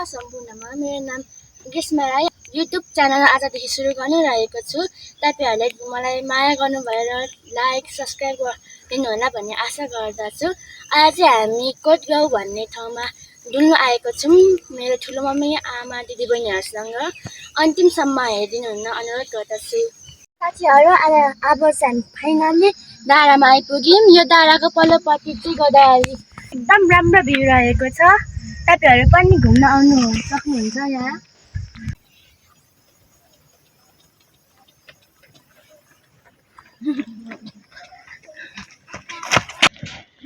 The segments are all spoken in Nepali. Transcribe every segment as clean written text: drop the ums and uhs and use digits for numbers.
सम्पूर्णमा मेरो नाम ग्रीष्मा राई युट्युब च्यानल आजदेखि सुरु गरिरहेको छु। तपाईहरुले मलाई माया गर्नुभयो र लाइक सब्स्क्राइब गरिदिनु होला भन्ने आशा गर्दछु। आज चाहिँ हामी कोटगाउँ भन्ने ठाउँमा डुल्न आएको छौँ मेरो ठुलो मम्मी आमा दिदीबहिनीहरुसँग। अन्तिमसम्म हेरिदिनु हुन अनुरोध गर्दछु। साथीहरु अब चाहिँ फाइनली डाँडामा आइपुग्यौं। यो डाँडाको पल्लोपट्टि चाहिँ गोदावरी एकदम राम्रो भ्यू रहेको छ। तपाईहरु पनि घुम्न आउनु सक्नुहुन्छ यहाँ।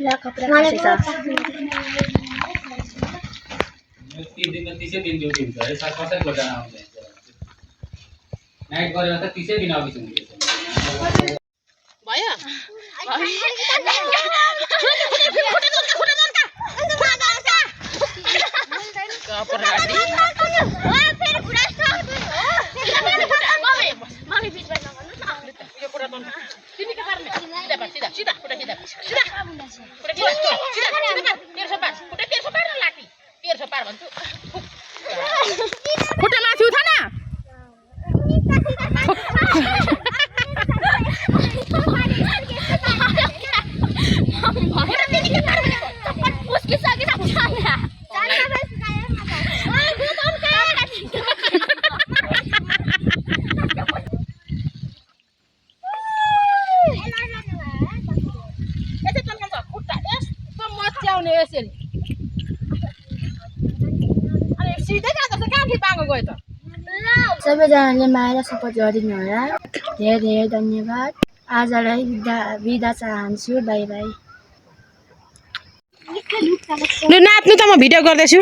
ला कपडा खसेछ। तीसै दिन ड्युटी हुन्छ है सर कसैको जान आउँछ नाइट गरेर त 30 दिन अफिस हुन्छ भयो सबैजनाले माया सपोर्ट गरिदिनु होला। धेरै धेरै धन्यवाद। आजलाई बिदा चाहन्छु। Bye bye. लु नाच्नु त म भिडियो गर्दैछु।